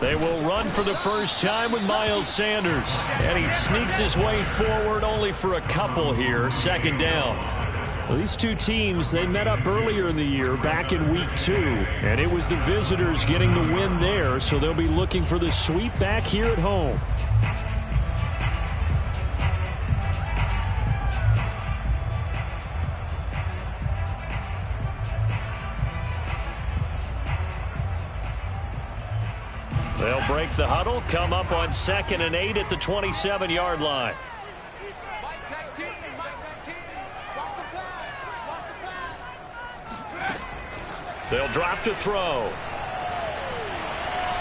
They will run for the first time with Miles Sanders. And he sneaks his way forward only for a couple here. Second down. Well, these two teams, they met up earlier in the year back in week 2. And it was the visitors getting the win there. So they'll be looking for the sweep back here at home. They'll break the huddle, come up on 2nd and 8 at the 27-yard line. They'll drop to throw.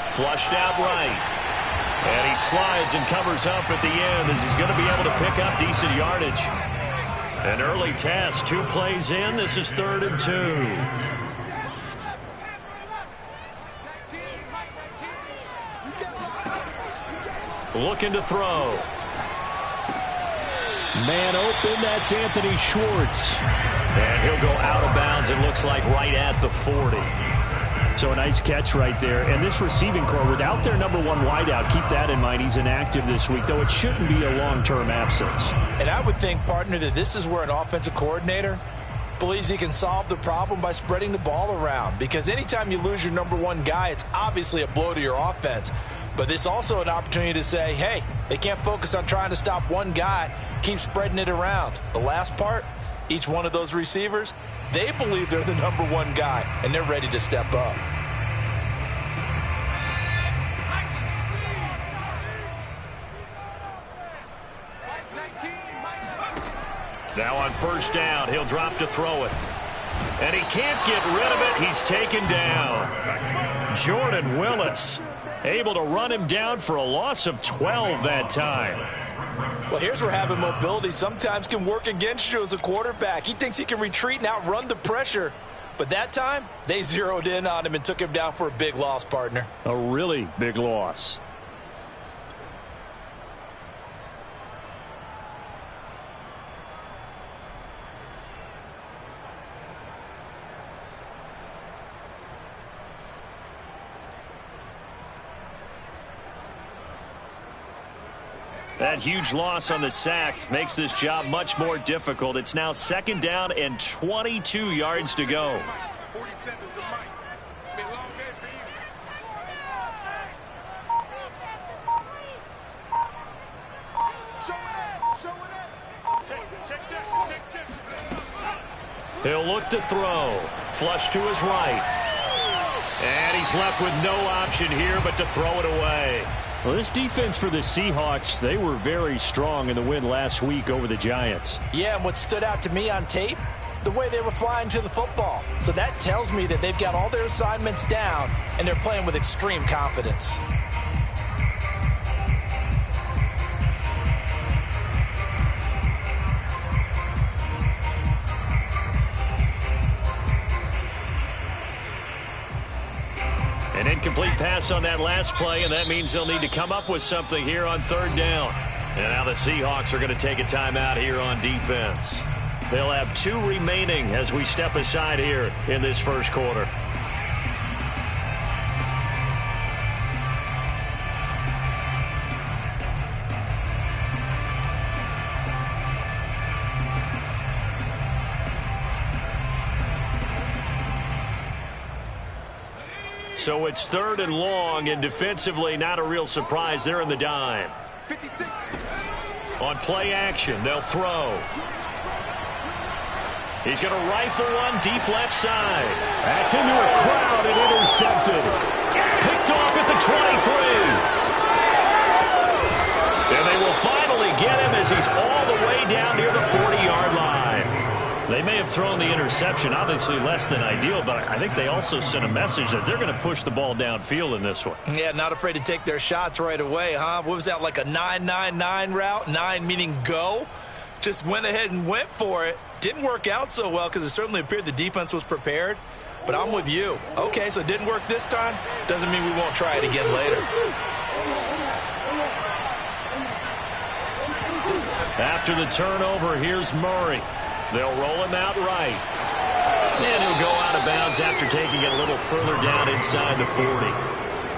Flushed out right. And he slides and covers up at the end as he's going to be able to pick up decent yardage. An early test, 2 plays in. This is 3rd and 2. Looking to throw. Man open, that's Anthony Schwartz. And he'll go out of bounds, it looks like, right at the 40. So a nice catch right there. And this receiving core, without their number 1 wideout, keep that in mind, he's inactive this week, though it shouldn't be a long-term absence. And I would think, partner, that this is where an offensive coordinator believes he can solve the problem by spreading the ball around. Because anytime you lose your number 1 guy, it's obviously a blow to your offense. But there's also an opportunity to say, hey, they can't focus on trying to stop one guy. Keep spreading it around. The last part, each one of those receivers, they believe they're the number 1 guy, and they're ready to step up. Now on 1st down, he'll drop to throw it. And he can't get rid of it. He's taken down. Jordan Willis able to run him down for a loss of 12 that time. Well, here's where having mobility sometimes can work against you as a quarterback. He thinks he can retreat and outrun the pressure. But that time, they zeroed in on him and took him down for a big loss, partner. A really big loss. That huge loss on the sack makes this job much more difficult. It's now 2nd down and 22 yards to go. 47 is the mic. Been a long day for you. He'll look to throw. Flush to his right. And he's left with no option here but to throw it away. Well, this defense for the Seahawks, they were very strong in the win last week over the Giants. Yeah, and what stood out to me on tape, the way they were flying to the football. So that tells me that they've got all their assignments down, and they're playing with extreme confidence. An incomplete pass on that last play, and that means they'll need to come up with something here on 3rd down. And now the Seahawks are going to take a timeout here on defense. They'll have 2 remaining as we step aside here in this 1st quarter. So it's 3rd and long, and defensively not a real surprise. They're in the dime. 56. On play action, they'll throw. He's going to rifle one deep left side. That's into a crowd and intercepted. Picked off at the 23. And they will finally get him as he's all the way down near the 40-yard line. They may have thrown the interception, obviously less than ideal, but I think they also sent a message that they're going to push the ball downfield in this one. Yeah, not afraid to take their shots right away, huh? What was that, like a 9-9-9 route? 9 meaning go? Just went ahead and went for it. Didn't work out so well because it certainly appeared the defense was prepared. But I'm with you. Okay, so it didn't work this time. Doesn't mean we won't try it again later. After the turnover, here's Murray. They'll roll him out right. And he'll go out of bounds after taking it a little further down inside the 40.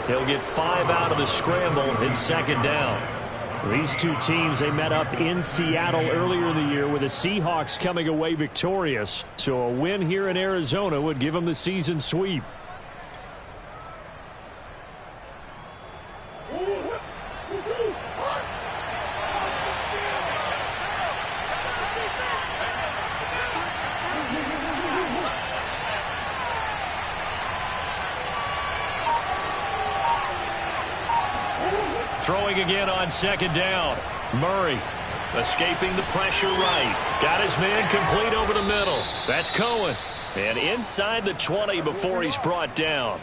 He'll get 5 out of the scramble in second down. These two teams, they met up in Seattle earlier in the year with the Seahawks coming away victorious. So a win here in Arizona would give them the season sweep. Throwing again on second down. Murray escaping the pressure right. Got his man complete over the middle. That's Cohen. And inside the 20 before he's brought down.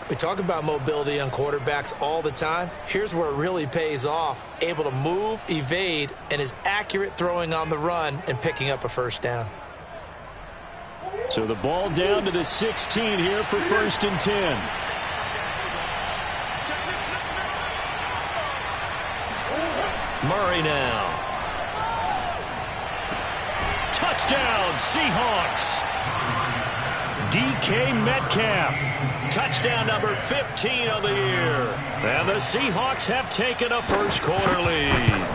We talk about mobility on quarterbacks all the time. Here's where it really pays off. Able to move, evade, and is accurate throwing on the run and picking up a first down. So the ball down to the 16 here for 1st and 10. Murray now. Touchdown, Seahawks. DK Metcalf. Touchdown number 15 of the year. And the Seahawks have taken a first quarter lead.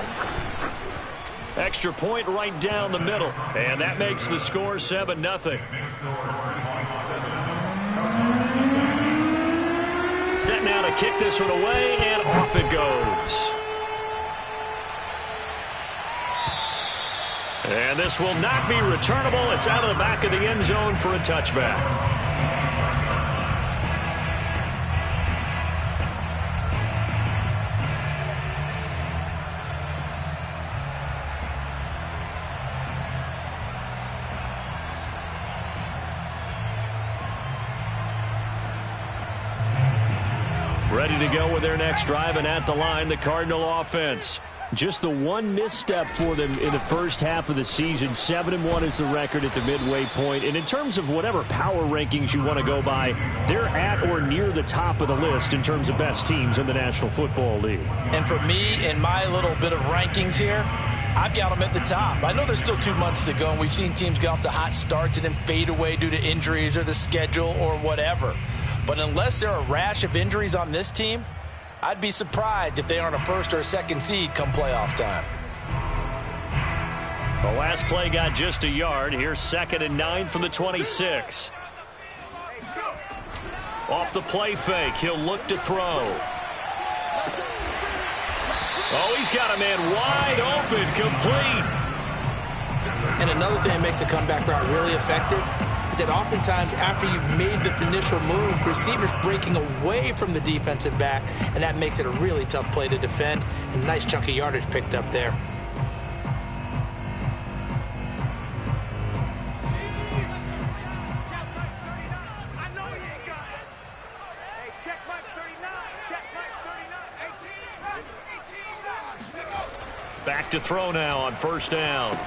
Extra point right down the middle. And that makes the score 7-0. Set now to kick this one away, and off it goes. And this will not be returnable. It's out of the back of the end zone for a touchback. Ready to go with their next drive, and at the line, the Cardinal offense. Just the one misstep for them in the first half of the season. 7-1 is the record at the midway point. And in terms of whatever power rankings you want to go by, they're at or near the top of the list in terms of best teams in the National Football League. And for me, in my little bit of rankings here, I've got them at the top. I know there's still 2 months to go, and we've seen teams get off to hot starts and then fade away due to injuries or the schedule or whatever. But unless there are a rash of injuries on this team, I'd be surprised if they aren't a first or a second seed come playoff time. The last play got just a yard. Here's 2nd and 9 from the 26. Off the play fake, he'll look to throw. Oh, he's got a man wide open, complete. And another thing that makes a comeback route really effective is that oftentimes after you've made the initial move, receivers breaking away from the defensive back, and that makes it a really tough play to defend. And a nice chunk of yardage picked up there. Back to throw now on 1st down.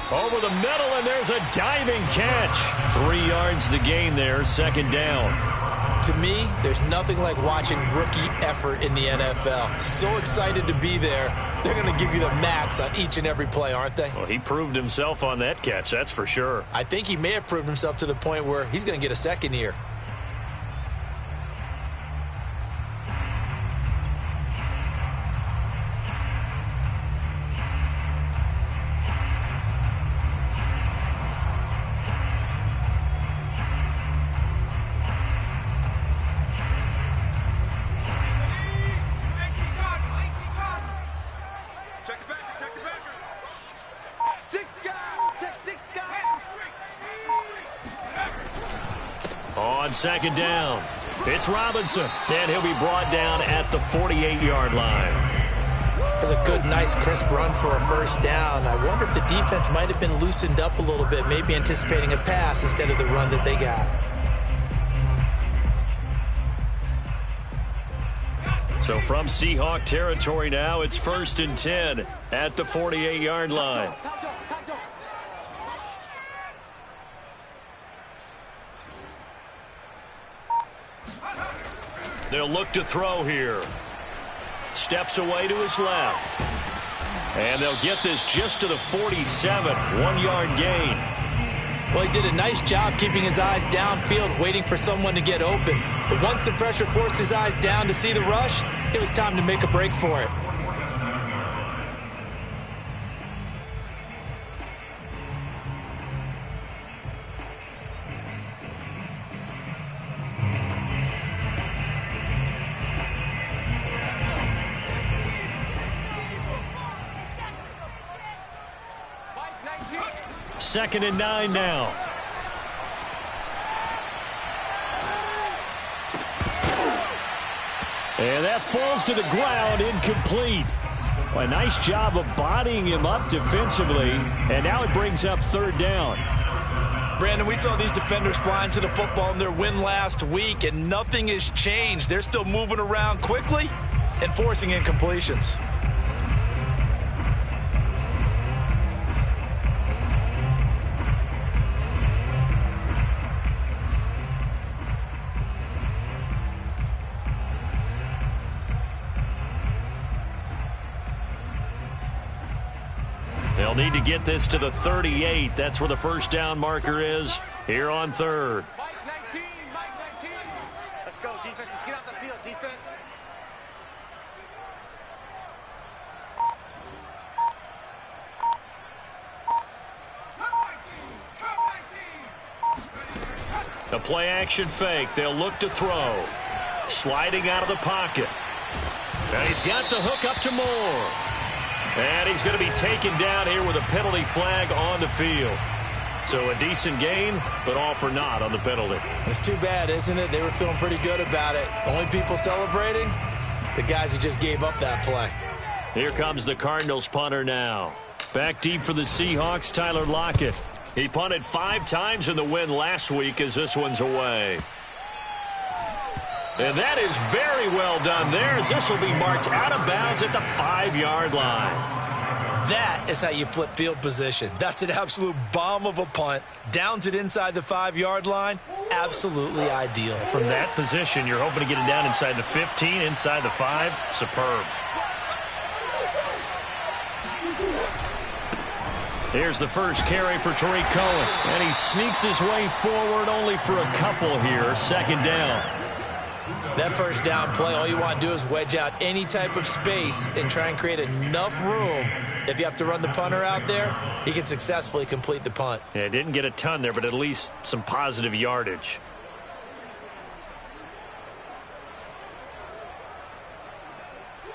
Over the middle, and there's a diving catch. 3 yards the gain there, 2nd down. To me, there's nothing like watching rookie effort in the NFL. So excited to be there. They're going to give you the max on each and every play, aren't they? Well, he proved himself on that catch, that's for sure. I think he may have proved himself to the point where he's going to get a second year. On 2nd down, it's Robinson, and he'll be brought down at the 48-yard line. That's a good, nice, crisp run for a first down. I wonder if the defense might have been loosened up a little bit, maybe anticipating a pass instead of the run that they got. So from Seahawk territory now, it's 1st and 10 at the 48-yard line. They'll look to throw here. Steps away to his left. And they'll get this just to the 47. 1-yard gain. Well, he did a nice job keeping his eyes downfield, waiting for someone to get open. But once the pressure forced his eyes down to see the rush, it was time to make a break for it. Second and 9 now. And that falls to the ground, incomplete. Well, a nice job of bodying him up defensively, and now it brings up third down. Brandon, we saw these defenders flying to the football in their win last week, and nothing has changed. They're still moving around quickly and forcing incompletions. They'll need to get this to the 38. That's where the first down marker is here on third. Mike 19, Mike 19. Let's go, defense. Let's get off the field, defense. The play action fake. They'll look to throw. Sliding out of the pocket. And he's got the hook up to Moore. And he's going to be taken down here with a penalty flag on the field. So a decent gain, but all for naught on the penalty. It's too bad, isn't it? They were feeling pretty good about it. Only people celebrating, the guys who just gave up that play. Here comes the Cardinals punter now. Back deep for the Seahawks, Tyler Lockett. He punted 5 times in the win last week as this one's away. And that is very well done there, as this will be marked out of bounds at the 5-yard line. That is how you flip field position. That's an absolute bomb of a punt. Downs it inside the 5-yard line. Absolutely ideal. From that position, you're hoping to get it down inside the 15, inside the 5. Superb. Here's the first carry for Tariq Cohen. And he sneaks his way forward only for a couple here. Second down. That first down play, all you want to do is wedge out any type of space and try and create enough room. If you have to run the punter out there, he can successfully complete the punt. Yeah, didn't get a ton there, but at least some positive yardage.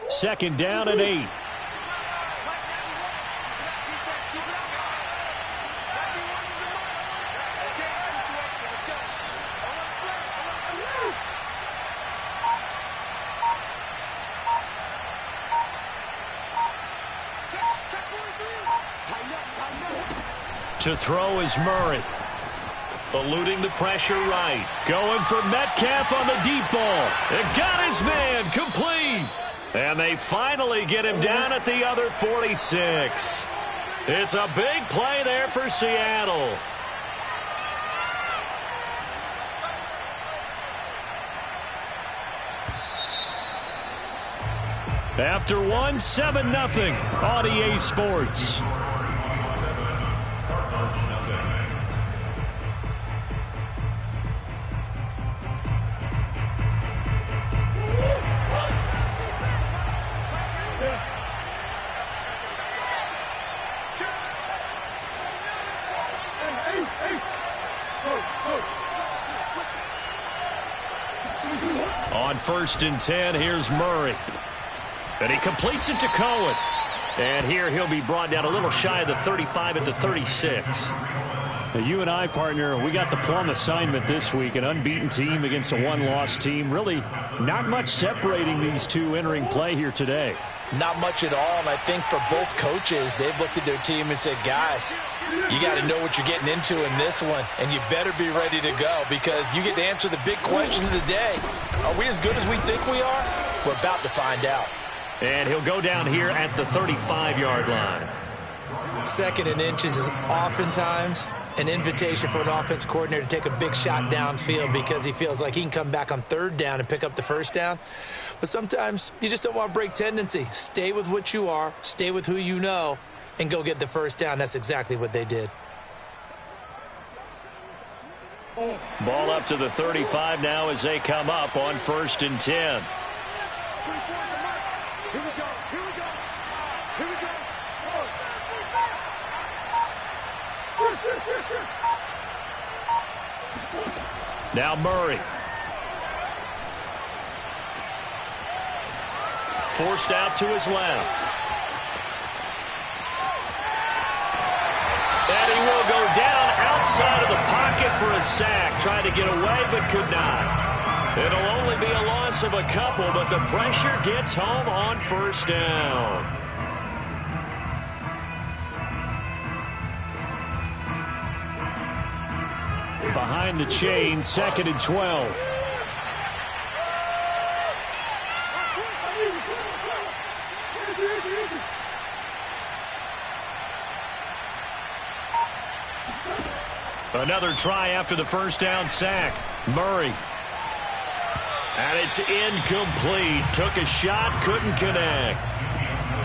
Second down and 8. To throw is Murray. Eluding the pressure right. Going for Metcalf on the deep ball. It got his man complete. And they finally get him down at the other 46. It's a big play there for Seattle. After one, 7-0 on EA Sports. On 1st and 10, here's Murray. And he completes it to Cohen. And here he'll be brought down a little shy of the 35 at the 36. Now you and I, partner, we got the plum assignment this week. An unbeaten team against a one-loss team. Really not much separating these two entering play here today. Not much at all, and I think for both coaches, they've looked at their team and said, guys, you got to know what you're getting into in this one, and you better be ready to go because you get to answer the big question of the day. Are we as good as we think we are? We're about to find out. And he'll go down here at the 35-yard line. 2nd and inches is oftentimes an invitation for an offense coordinator to take a big shot downfield because he feels like he can come back on 3rd down and pick up the 1st down. But sometimes you just don't want to break tendency. Stay with what you are, stay with who you know, and go get the 1st down. That's exactly what they did. Ball up to the 35 now as they come up on 1st and 10. Now Murray. Forced out to his left. And he will go down outside of the pocket for a sack. Tried to get away but could not. It'll only be a loss of a couple, but the pressure gets home on 1st down. Behind the chain, 2nd and 12. Another try after the 1st down sack. Murray. And it's incomplete. Took a shot, couldn't connect.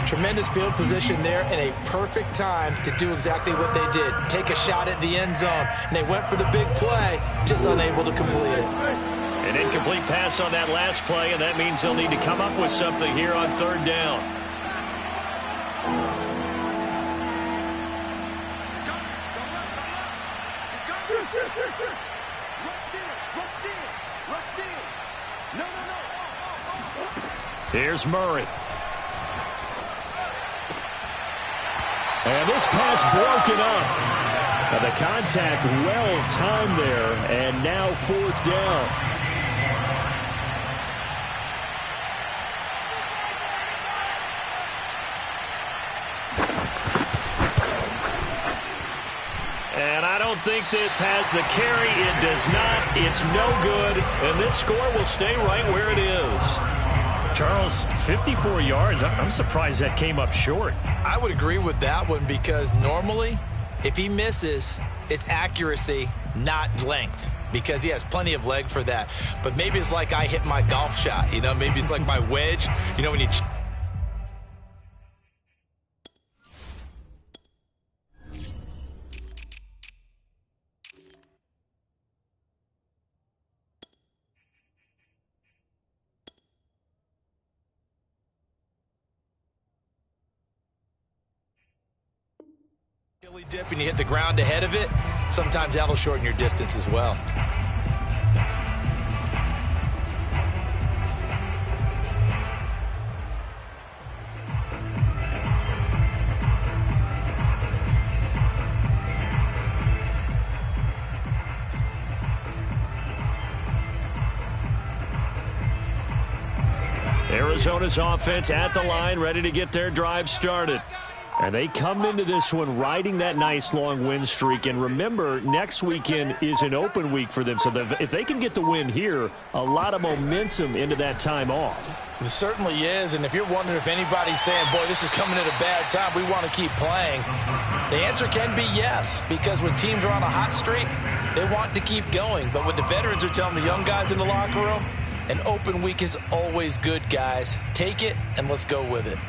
Tremendous field position there and a perfect time to do exactly what they did. Take a shot at the end zone. And they went for the big play, just unable to complete it. An incomplete pass on that last play, and that means they'll need to come up with something here on 3rd down. Here's Murray. And this pass broken up. Now the contact well timed there, and now 4th down. And I don't think this has the carry. It does not. It's no good. And this score will stay right where it is. Charles, 54 yards. I'm surprised that came up short. I would agree with that one because normally if he misses, it's accuracy, not length, because he has plenty of leg for that. But maybe it's like I hit my golf shot. You know, maybe it's like my wedge. You know, when you... dip and you hit the ground ahead of it, sometimes that'll shorten your distance as well. Arizona's offense at the line, ready to get their drive started. And they come into this one riding that nice long win streak. And remember, next weekend is an open week for them. So if they can get the win here, a lot of momentum into that time off. It certainly is. And if you're wondering if anybody's saying, boy, this is coming at a bad time, we want to keep playing, the answer can be yes. Because when teams are on a hot streak, they want to keep going. But what the veterans are telling the young guys in the locker room, an open week is always good, guys. Take it and let's go with it.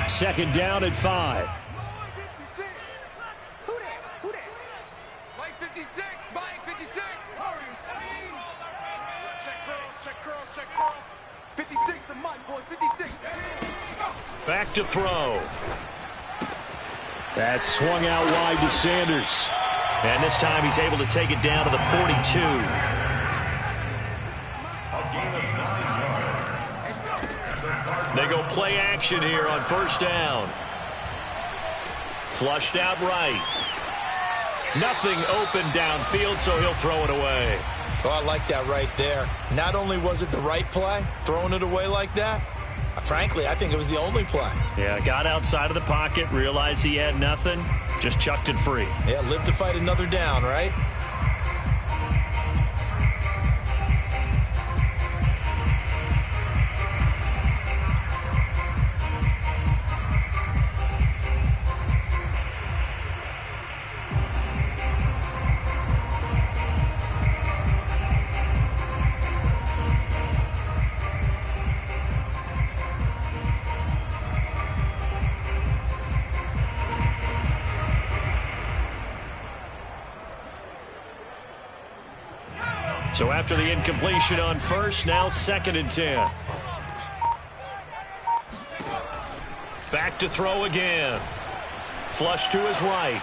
Second down at 5. Who that? Mike 56. Mike 56. Check curls. 56 to Mike, boys. 56. Back to throw. That's swung out wide to Sanders. And this time he's able to take it down to the 42. They go play action here on 1st down. Flushed out right. Nothing open downfield, so he'll throw it away. Oh, I like that right there. Not only was it the right play, throwing it away like that, frankly, I think it was the only play. Yeah, got outside of the pocket, realized he had nothing, just chucked it free. Yeah, live to fight another down, right? So after the incompletion on first, now 2nd and 10. Back to throw again. Flush to his right.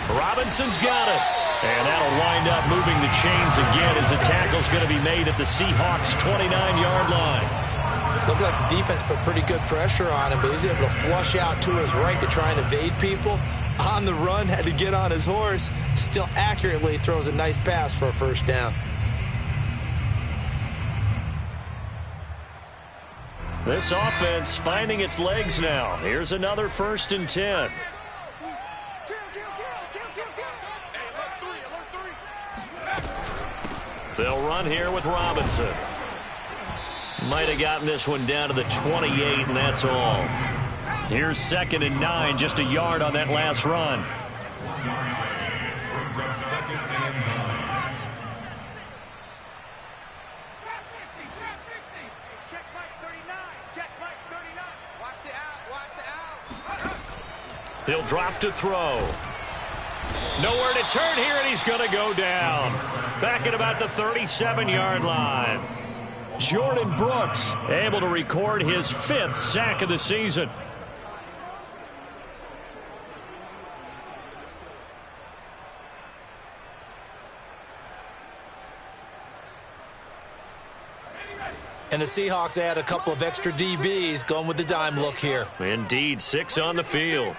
Robinson's got it. And that'll wind up moving the chains again as the tackle's going to be made at the Seahawks' 29-yard line. Looked like the defense put pretty good pressure on him, but he's able to flush out to his right to try and evade people. On the run, had to get on his horse. Still accurately throws a nice pass for a first down. This offense finding its legs now. Here's another 1st and 10. They'll run here with Robinson. Might have gotten this one down to the 28, and that's all. Here's 2nd and 9, just a yard on that last run. He'll drop to throw. Nowhere to turn here, and he's going to go down. Back at about the 37-yard line. Jordan Brooks able to record his 5th sack of the season. And the Seahawks add a couple of extra DBs going with the dime look here. Indeed, 6 on the field.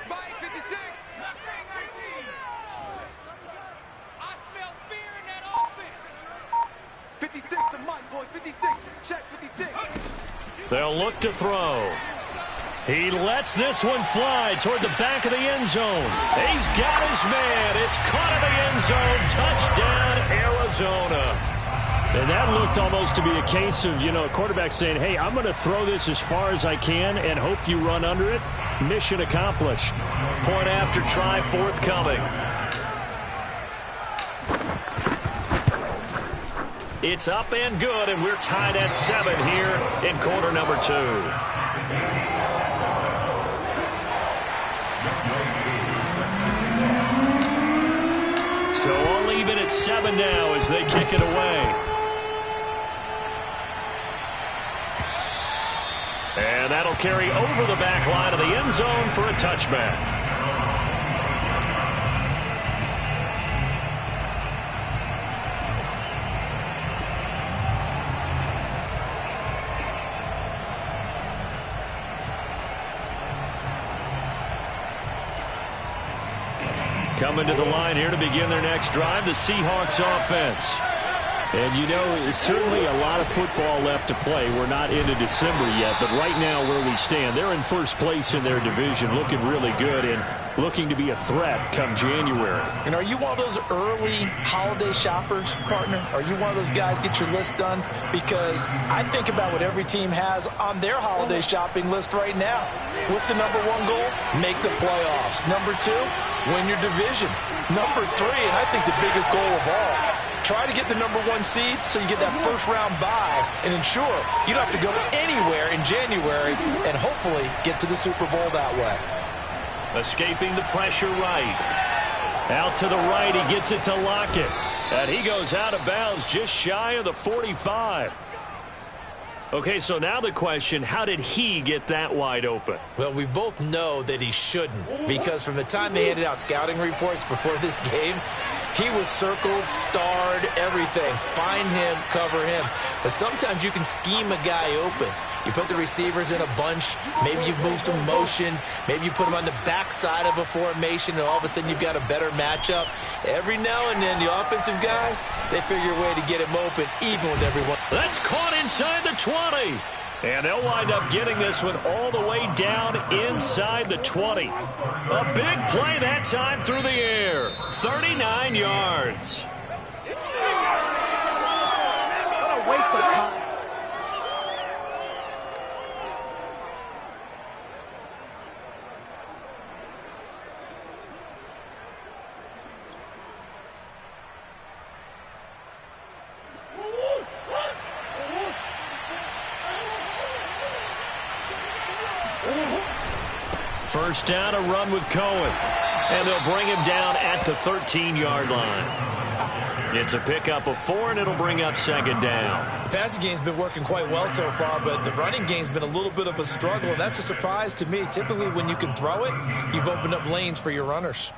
They'll look to throw. He lets this one fly toward the back of the end zone. He's got his man. It's caught in the end zone. Touchdown, Arizona. And that looked almost to be a case of, a quarterback saying, hey, I'm going to throw this as far as I can and hope you run under it. Mission accomplished. Point after try forthcoming. It's up and good, and we're tied at 7 here in quarter number 2. So all even at 7 now as they kick it away. And that'll carry over the back line of the end zone for a touchback. Coming to the line here to begin their next drive, the Seahawks offense. And, it's certainly a lot of football left to play. We're not into December yet, but right now where we stand, they're in first place in their division, looking really good and looking to be a threat come January. And are you one of those early holiday shoppers, partner? Are you one of those guys get your list done? Because I think about what every team has on their holiday shopping list right now. What's the number 1 goal? Make the playoffs. Number 2, win your division. Number 3, and I think the biggest goal of all, try to get the number 1 seed so you get that first-round bye and ensure you don't have to go anywhere in January and hopefully get to the Super Bowl that way. Escaping the pressure right. Out to the right, he gets it to Lockett. And he goes out of bounds just shy of the 45. Okay, so now the question, how did he get that wide open? Well, we both know that he shouldn't, because from the time they handed out scouting reports before this game, he was circled, starred, everything. Find him, cover him. But sometimes you can scheme a guy open. You put the receivers in a bunch. Maybe you move some motion. Maybe you put them on the backside of a formation, and all of a sudden you've got a better matchup. Every now and then, the offensive guys, they figure a way to get him open, even with everyone. That's caught inside the 20. And they'll wind up getting this one all the way down inside the 20. A big play that time through the air. 39 yards. What a waste of time. First down, a run with Cohen. And they'll bring him down at the 13-yard line. It's a pickup of 4, and it'll bring up second down. The passing game's been working quite well so far, but the running game's been a little bit of a struggle, and that's a surprise to me. Typically, when you can throw it, you've opened up lanes for your runners.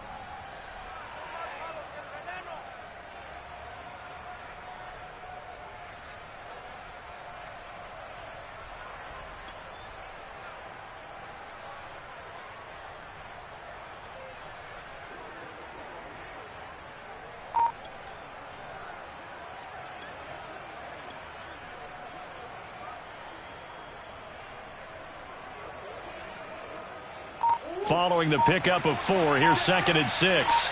Following the pickup of 4, here's 2nd and 6.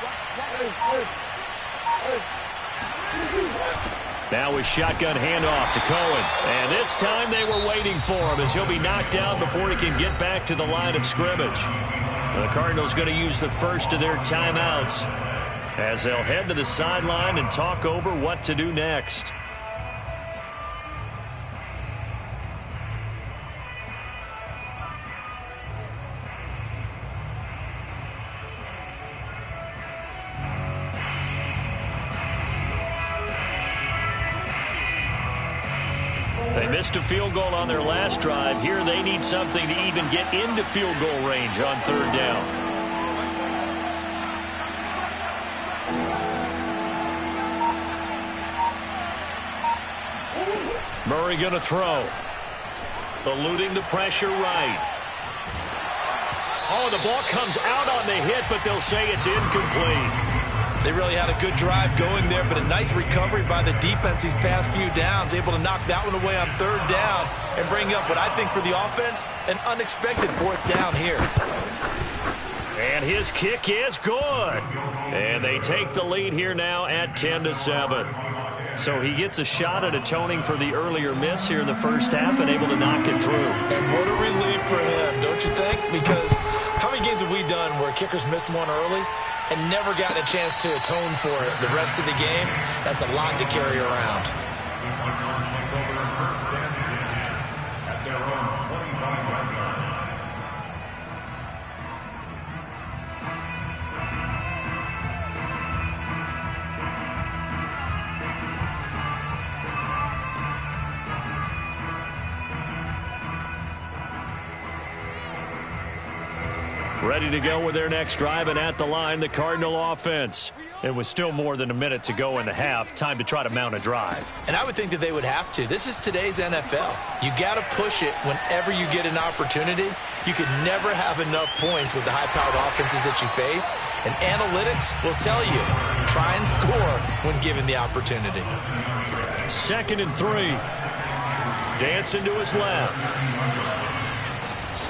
Now a shotgun handoff to Cohen. And this time they were waiting for him as he'll be knocked down before he can get back to the line of scrimmage. The Cardinals going to use the first of their timeouts as they'll head to the sideline and talk over what to do next. They missed a field goal on their last drive. Here they need something to even get into field goal range on 3rd down. Murray going to throw. Eluding the pressure right. Oh, the ball comes out on the hit, but they'll say it's incomplete. They really had a good drive going there, but a nice recovery by the defense these past few downs, able to knock that one away on 3rd down and bring up what I think for the offense, an unexpected 4th down here. And his kick is good. And they take the lead here now at 10-7. So he gets a shot at atoning for the earlier miss here in the first half and able to knock it through. And what a relief for him, don't you think? Because how many games have we done where kickers missed one early and never gotten a chance to atone for it the rest of the game? That's a lot to carry around. Ready to go with their next drive, and at the line, the Cardinal offense. It was still more than a minute to go in the half. Time to try to mount a drive. And I would think that they would have to. This is today's NFL. You got to push it whenever you get an opportunity. You could never have enough points with the high-powered offenses that you face. And analytics will tell you, try and score when given the opportunity. 2nd and 3. Dancing to his left.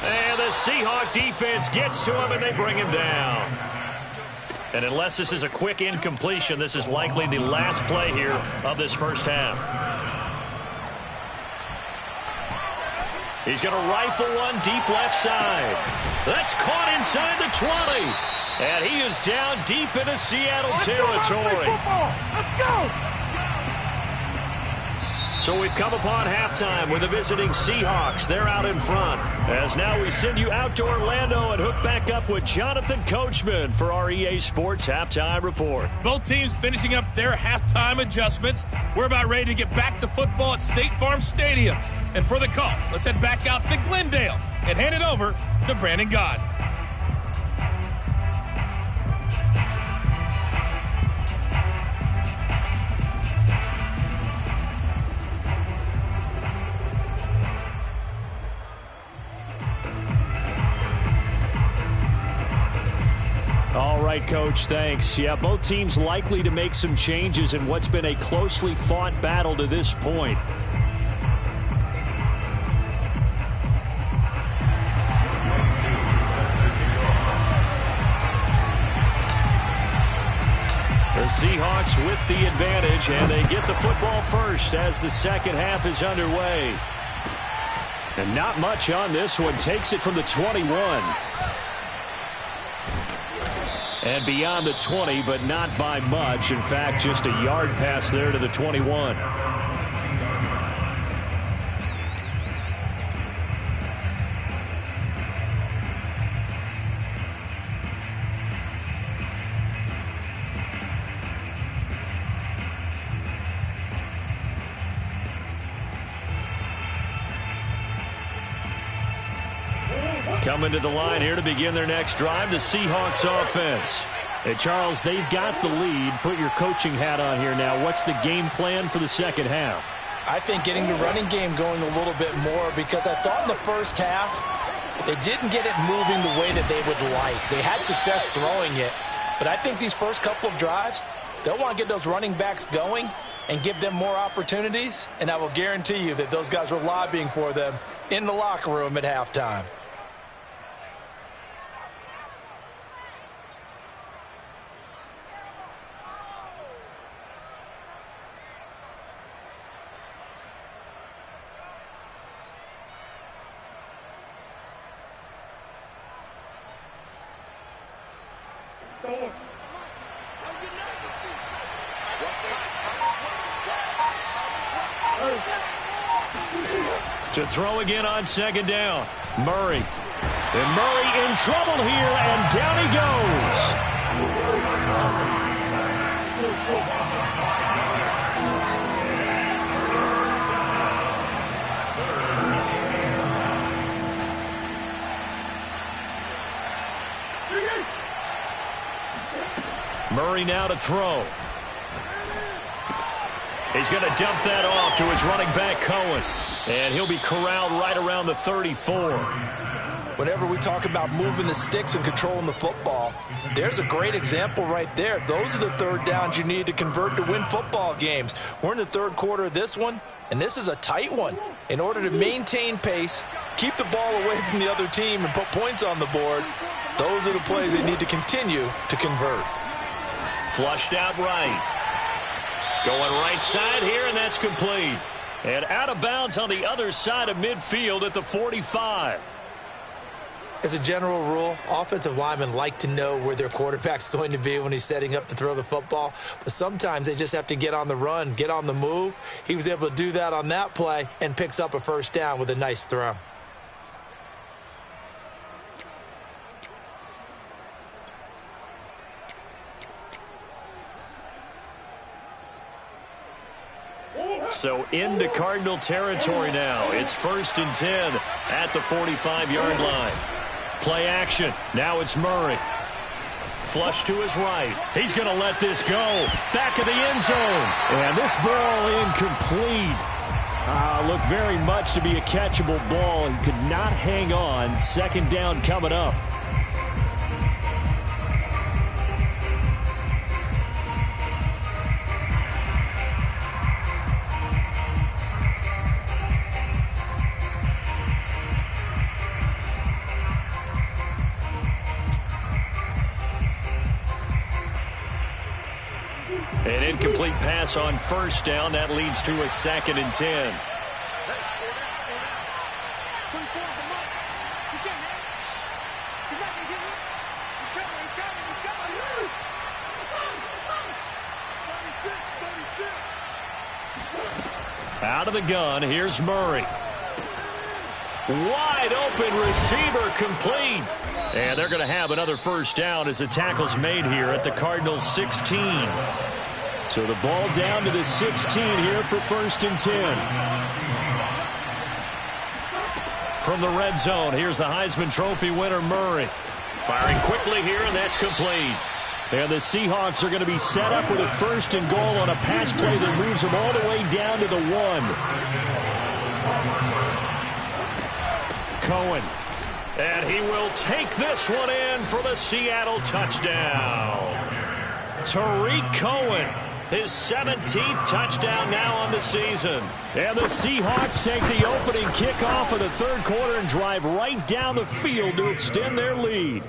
And the Seahawk defense gets to him, and they bring him down. And unless this is a quick incompletion, this is likely the last play here of this first half. He's going to rifle one deep left side. That's caught inside the 20. And he is down deep into Seattle territory. Let's go! So we've come upon halftime with the visiting Seahawks. They're out in front. As now we send you out to Orlando and hook back up with Jonathan Coachman for our EA Sports Halftime Report. Both teams finishing up their halftime adjustments. We're about ready to get back to football at State Farm Stadium. And for the call, let's head back out to Glendale and hand it over to Brandon God. All right, Coach, thanks. Yeah, both teams likely to make some changes in what's been a closely fought battle to this point. The Seahawks with the advantage, and they get the football first as the second half is underway. And not much on this one. Takes it from the 21. And beyond the 20, but not by much. In fact, just a yard pass there to the 21. coming to the line here to begin their next drive, the Seahawks offense. Hey, Charles, they've got the lead. Put your coaching hat on here now. What's the game plan for the second half? I think getting the running game going a little bit more, because I thought in the first half they didn't get it moving the way that they would like. They had success throwing it, but I think these first couple of drives, they'll want to get those running backs going and give them more opportunities, and I will guarantee you that those guys were lobbying for them in the locker room at halftime. To throw again on second down. Murray. And Murray in trouble here, and down he goes. Murray now to throw. He's going to dump that off to his running back, Cohen. And he'll be corralled right around the 34. Whenever we talk about moving the sticks and controlling the football, there's a great example right there. Those are the third downs you need to convert to win football games. We're in the third quarter of this one, and this is a tight one. In order to maintain pace, keep the ball away from the other team, and put points on the board, those are the plays they need to continue to convert. Flushed out right. Going right side here, and that's complete. And out of bounds on the other side of midfield at the 45. As a general rule, offensive linemen like to know where their quarterback's going to be when he's setting up to throw the football. But sometimes they just have to get on the run, get on the move. He was able to do that on that play and picks up a first down with a nice throw. So into Cardinal territory now. It's 1st and 10 at the 45-yard line. Play action. Now it's Murray. Flush to his right. He's going to let this go. Back of the end zone. And this ball incomplete. Looked very much to be a catchable ball. He could not hang on. Second down coming up. An incomplete pass on first down. That leads to a 2nd and 10. Out of the gun, here's Murray. Wide open receiver, complete. And they're going to have another first down as the tackle's made here at the Cardinals' 16. So the ball down to the 16 here for 1st and 10. From the red zone, here's the Heisman Trophy winner, Murray. Firing quickly here, and that's complete. And the Seahawks are going to be set up with a 1st and goal on a pass play that moves them all the way down to the 1. Cohen. And he will take this one in for the Seattle touchdown. Tariq Cohen, his 17th touchdown now on the season. And the Seahawks take the opening kickoff of the third quarter and drive right down the field to extend their lead.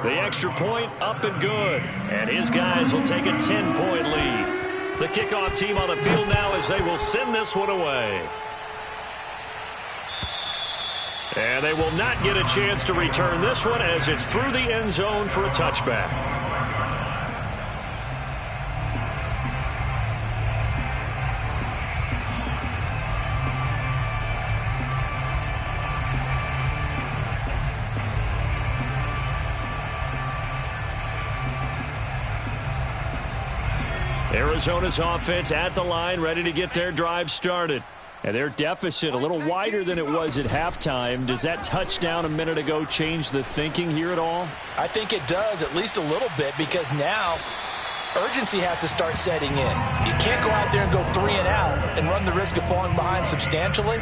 The extra point up and good. And his guys will take a 10-point lead. The kickoff team on the field now as they will send this one away. And they will not get a chance to return this one as it's through the end zone for a touchback. Arizona's offense at the line, ready to get their drive started. And their deficit a little wider than it was at halftime. Does that touchdown a minute ago change the thinking here at all? I think it does, at least a little bit, because now urgency has to start setting in. You can't go out there and go 3 and out and run the risk of falling behind substantially,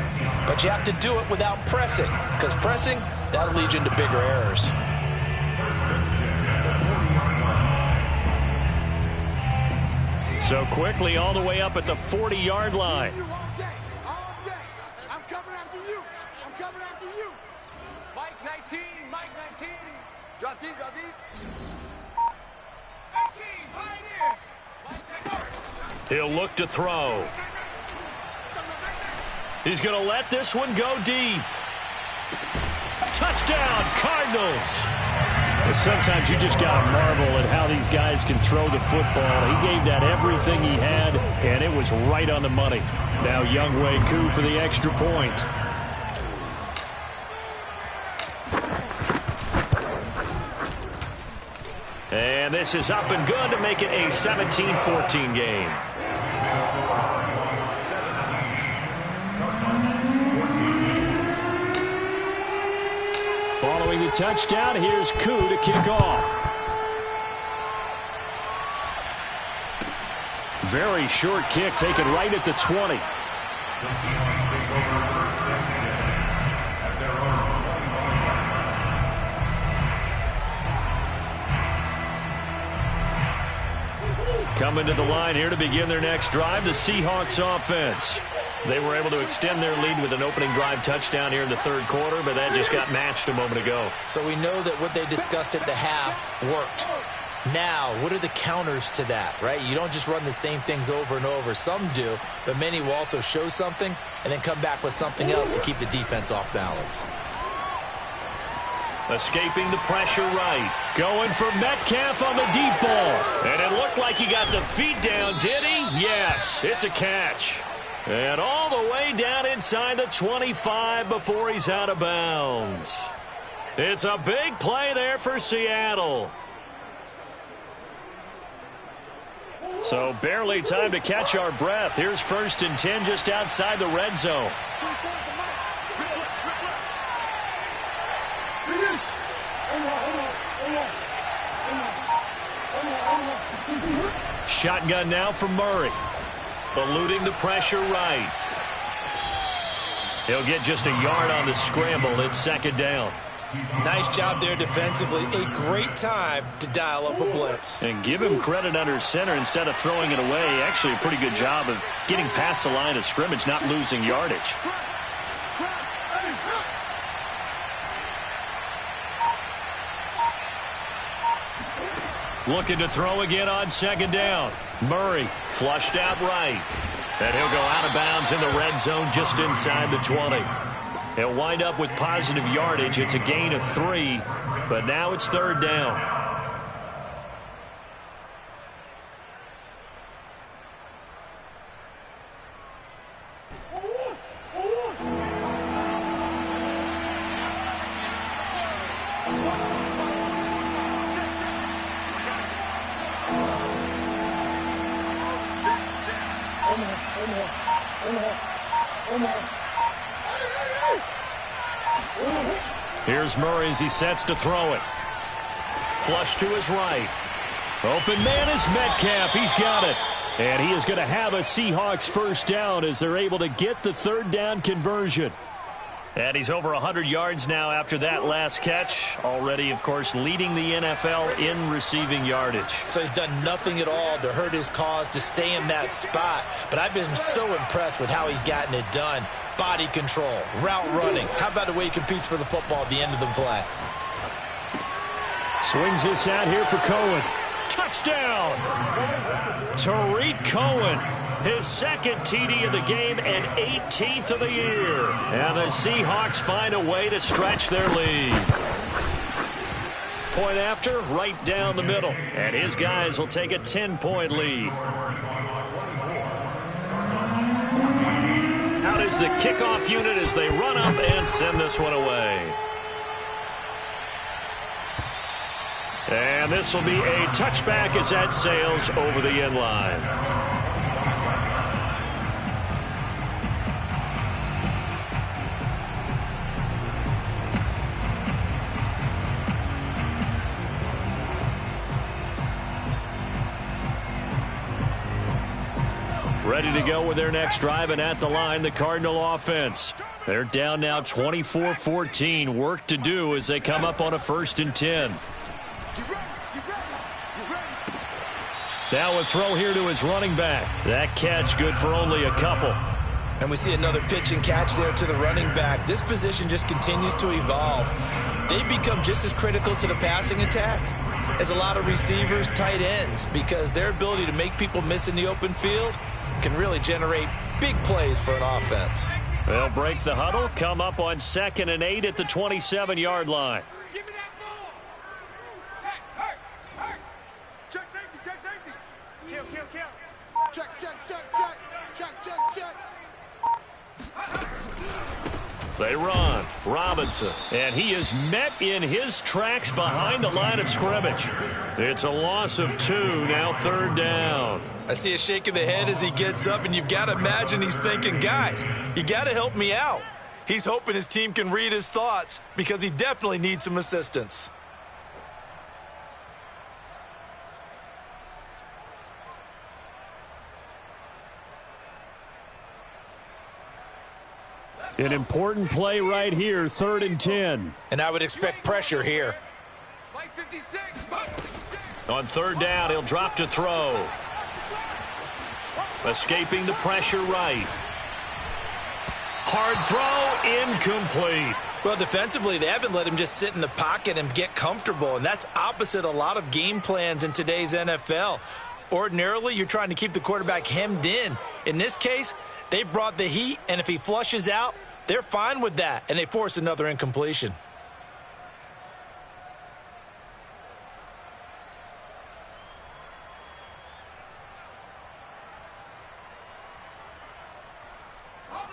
but you have to do it without pressing, because pressing, that'll lead you into bigger errors. So quickly all the way up at the 40-yard line. I'm coming after you. I'm coming after you. Mike 19. Mike 19. Drop deep. Drop deep. 18. Right in. He'll look to throw. He's going to let this one go deep. Touchdown, Cardinals. Sometimes you just got to marvel at how these guys can throw the football. He gave that everything he had, and it was right on the money. Now Younghoe Koo for the extra point. And this is up and good to make it a 17-14 game. Following the touchdown, here's Koo to kick off. Very short kick taken right at the 20. Coming to the line here to begin their next drive, the Seahawks offense. They were able to extend their lead with an opening drive touchdown here in the third quarter, but that just got matched a moment ago. So we know that what they discussed at the half worked. Now, what are the counters to that, right? You don't just run the same things over and over. Some do, but many will also show something and then come back with something else to keep the defense off balance. Escaping the pressure right. Going for Metcalf on the deep ball. And it looked like he got the feet down, did he? Yes, it's a catch. And all the way down inside the 25 before he's out of bounds. It's a big play there for Seattle. So barely time to catch our breath. Here's 1st and 10 just outside the red zone. Shotgun now for Murray. Eluding the pressure right. He'll get just a yard on the scramble. It's 2nd down. Nice job there defensively. A great time to dial up a blitz. And give him credit under center instead of throwing it away. Actually a pretty good job of getting past the line of scrimmage, not losing yardage. Looking to throw again on 2nd down. Murray flushed out right. And he'll go out of bounds in the red zone just inside the 20. He'll wind up with positive yardage. It's a gain of 3, but now it's 3rd down. Here's Murray as he sets to throw it. Flush to his right. Open man is Metcalf. He's got it. And he is going to have a Seahawks 1st down as they're able to get the 3rd down conversion. And he's over 100 yards now after that last catch. Already, of course, leading the NFL in receiving yardage. So he's done nothing at all to hurt his cause, to stay in that spot. But I've been so impressed with how he's gotten it done. Body control, route running. How about the way he competes for the football at the end of the play? Swings this out here for Cohen. Touchdown! Tariq Cohen, his 2nd TD of the game and 18th of the year. And the Seahawks find a way to stretch their lead. Point after, right down the middle. And his guys will take a 10-point lead. Out is the kickoff unit as they run up and send this one away. And this will be a touchback as that sails over the end line. Ready to go with their next drive, and at the line, the Cardinal offense. They're down now 24-14. Work to do as they come up on a 1st and 10. Now a throw here to his running back. That catch good for only a couple. And we see another pitch and catch there to the running back. This position just continues to evolve. They become just as critical to the passing attack as a lot of receivers, tight ends, because their ability to make people miss in the open field can really generate big plays for an offense. They'll break the huddle, come up on 2nd and 8 at the 27-yard line. Give me that ball. Check safety, check safety. Kill. Check. They run. Robinson. And he is met in his tracks behind the line of scrimmage. It's a loss of 2. Now 3rd down. I see a shake of the head as he gets up, and you've got to imagine he's thinking, guys, you got to help me out. He's hoping his team can read his thoughts because he definitely needs some assistance. An important play right here, 3rd and 10. And I would expect pressure here. Mike 56. On 3rd down, he'll drop to throw. Escaping the pressure right. Hard throw, incomplete. Well, defensively, they haven't let him just sit in the pocket and get comfortable, and that's opposite a lot of game plans in today's NFL. Ordinarily, you're trying to keep the quarterback hemmed in. In this case, they brought the heat, and if he flushes out, they're fine with that, and they force another incompletion.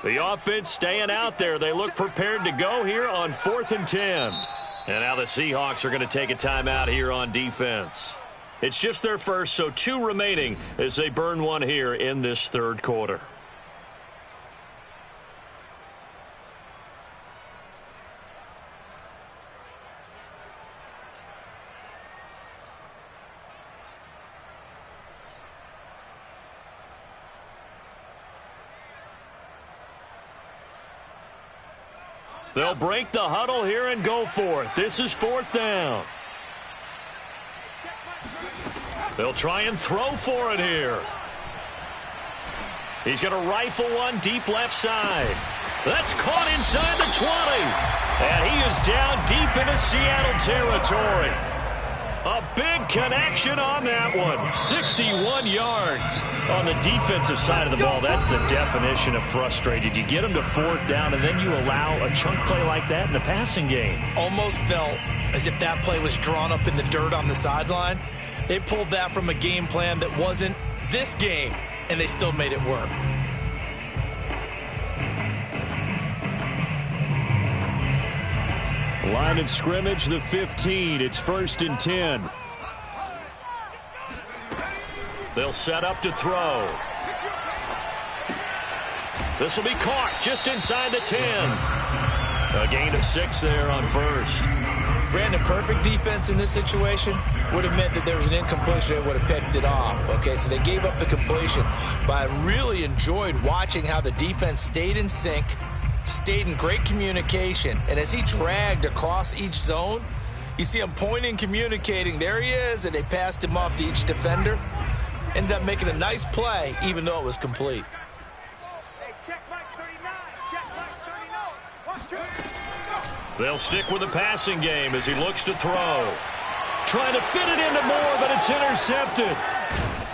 The offense staying out there. They look prepared to go here on 4th and 10. And now the Seahawks are going to take a timeout here on defense. It's just their first, so 2 remaining as they burn one here in this 3rd quarter. They'll break the huddle here and go for it. This is 4th down. They'll try and throw for it here. He's going to rifle one deep left side. That's caught inside the 20. And he is down deep into Seattle territory. A big connection on that one. 61 yards. On the defensive side of the ball, that's the definition of frustrated. You get them to 4th down, and then you allow a chunk play like that in the passing game. Almost felt as if that play was drawn up in the dirt on the sideline. They pulled that from a game plan that wasn't this game, and they still made it work. Line of scrimmage, the 15. It's 1st and 10. They'll set up to throw. This will be caught just inside the 10. A gain of 6 there on 1st. Brandon, perfect defense in this situation would have meant that there was an incompletion and would have picked it off. Okay, so they gave up the completion. But I really enjoyed watching how the defense stayed in sync, stayed in great communication, and as he dragged across each zone, you see him pointing, communicating. There he is, and they passed him off to each defender. Ended up making a nice play, even though it was complete. Hey, check Mike 39. Check Mike 39. 1, 2. They'll stick with the passing game as he looks to throw. Trying to fit it into Moore, but it's intercepted.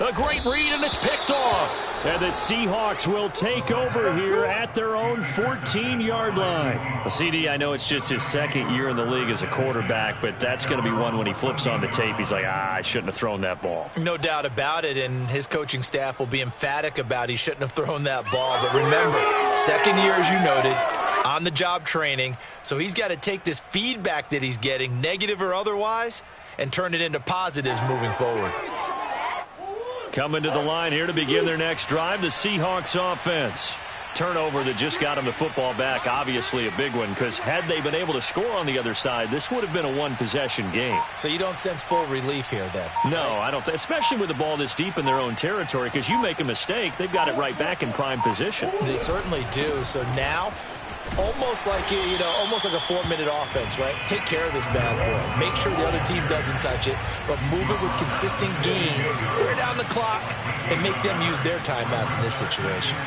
A great read, and it's picked off. And the Seahawks will take over here at their own 14-yard line. CD, I know it's just his 2nd year in the league as a quarterback, but that's going to be one when he flips on the tape. He's like, I shouldn't have thrown that ball. No doubt about it, and his coaching staff will be emphatic about he shouldn't have thrown that ball. But remember, 2nd year, as you noted, on-the-job training, so he's got to take this feedback that he's getting, negative or otherwise, and turn it into positives moving forward. Coming to the line here to begin their next drive, the Seahawks offense. Turnover that just got them the football back, obviously a big one, because had they been able to score on the other side, this would have been a one-possession game. So you don't sense full relief here then? No, I don't. Especially with the ball this deep in their own territory, because you make a mistake, they've got it right back in prime position. They certainly do. So now, almost like almost like a 4-minute offense, right? Take care of this bad boy. Make sure the other team doesn't touch it, but move it with consistent gains. Wear down the clock and make them use their timeouts in this situation.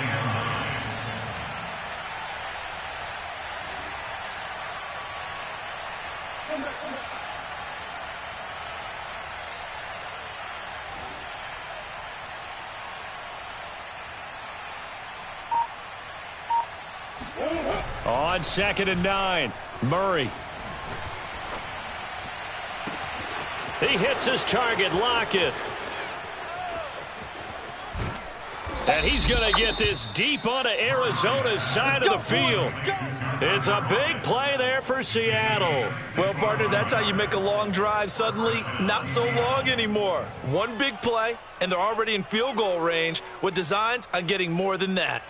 On 2nd and 9, Murray. He hits his target, Lockett. And he's going to get this deep onto Arizona's side of the field. It's a big play there for Seattle. Well, partner, that's how you make a long drive suddenly not so long anymore. One big play, and they're already in field goal range with designs on getting more than that.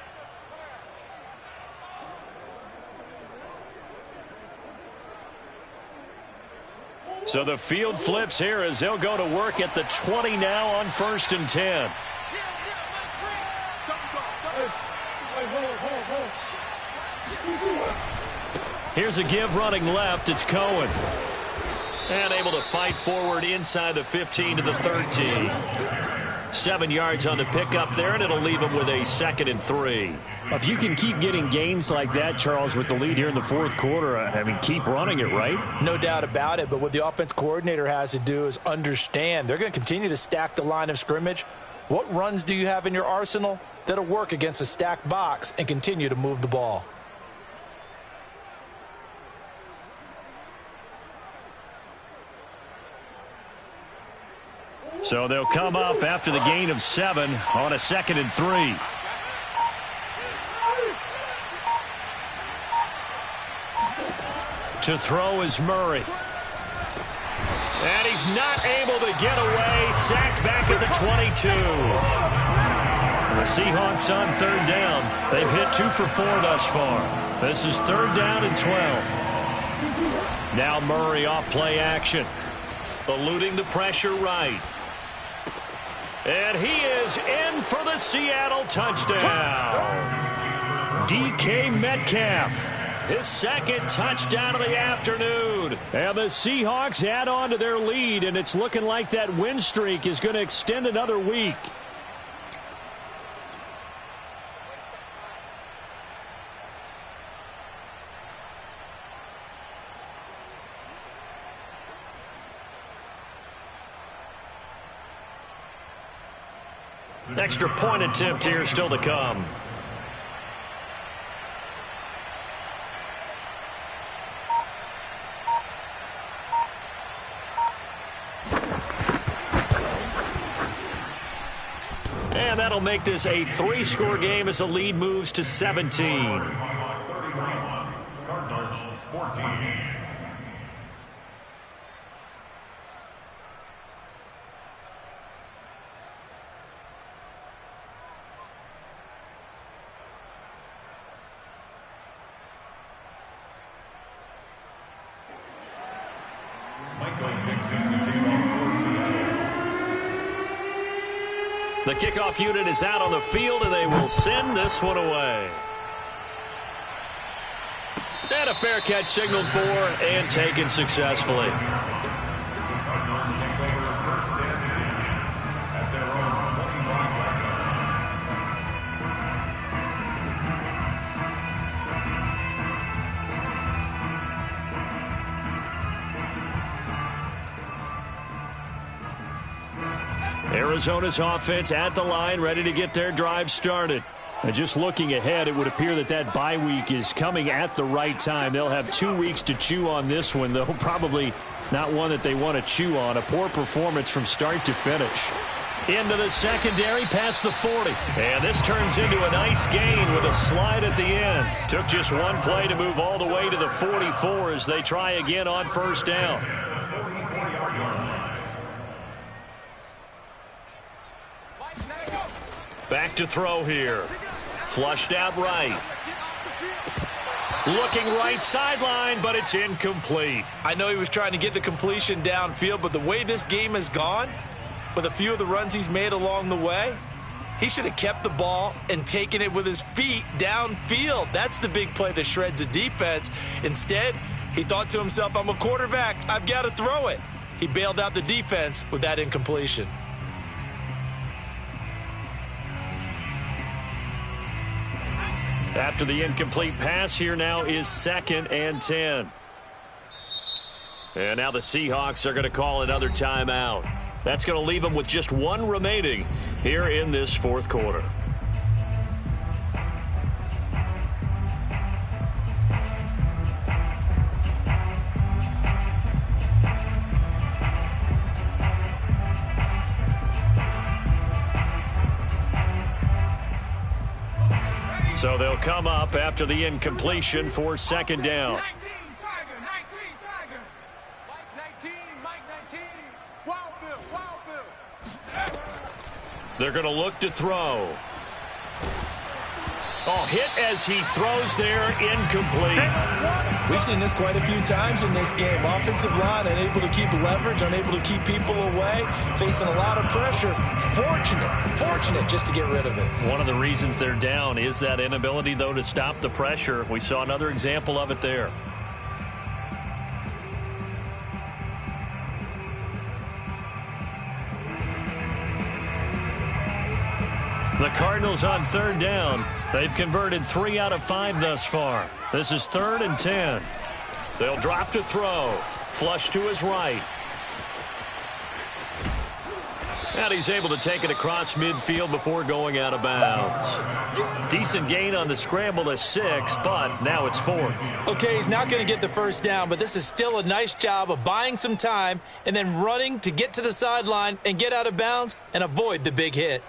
So the field flips here as they'll go to work at the 20 now on 1st and 10. Here's a give running left. It's Cohen. And able to fight forward inside the 15 to the 13. 7 yards on the pickup there, and it'll leave him with a 2nd and 3. If you can keep getting gains like that, Charles, with the lead here in the 4th quarter, I mean, keep running it, right? No doubt about it, but what the offense coordinator has to do is understand they're going to continue to stack the line of scrimmage. What runs do you have in your arsenal that'll work against a stacked box and continue to move the ball? So they'll come up after the gain of 7 on a 2nd and 3. To throw is Murray. And he's not able to get away. Sacked back at the 22. The Seahawks on 3rd down. They've hit 2 for 4 thus far. This is 3rd down and 12. Now Murray off play action. Eluding the pressure right. And he is in for the Seattle touchdown. DK Metcalf. His 2nd touchdown of the afternoon. And the Seahawks add on to their lead, and it's looking like that win streak is going to extend another week. Extra point attempt here still to come. And that'll make this a 3-score game as the lead moves to 17. Cardinals 14. The kickoff unit is out on the field, and they will send this one away. And a fair catch signaled for and taken successfully. Cardinals take over 1st and 10 at their own 25-yard Arizona's offense at the line, ready to get their drive started. And just looking ahead, it would appear that that bye week is coming at the right time. They'll have 2 weeks to chew on this one, though probably not one that they want to chew on. A poor performance from start to finish. Into the secondary, past the 40. And this turns into a nice gain with a slide at the end. Took just one play to move all the way to the 44 as they try again on 1st down. Back to throw here. Flushed out right. Looking right sideline, but it's incomplete. I know he was trying to get the completion downfield, but the way this game has gone, with a few of the runs he's made along the way, he should have kept the ball and taken it with his feet downfield. That's the big play that shreds a defense. Instead, he thought to himself, I'm a quarterback. I've got to throw it. He bailed out the defense with that incompletion. After the incomplete pass, here now is 2nd and 10. And now the Seahawks are going to call another timeout. That's going to leave them with just one remaining here in this 4th quarter. So they'll come up after the incompletion for 2nd down. 19, Tiger. Mike 19. Wild Bill. They're going to look to throw. Oh, hit as he throws there, incomplete. We've seen this quite a few times in this game. Offensive line unable to keep leverage, unable to keep people away, facing a lot of pressure. Fortunate just to get rid of it. One of the reasons they're down is that inability, though, to stop the pressure. We saw another example of it there. The Cardinals on 3rd down. They've converted 3 out of 5 thus far. This is 3rd and 10. They'll drop to throw. Flush to his right. And he's able to take it across midfield before going out of bounds. Decent gain on the scramble to 6, but now it's 4th. Okay, he's not going to get the first down, but this is still a nice job of buying some time and then running to get to the sideline and get out of bounds and avoid the big hit.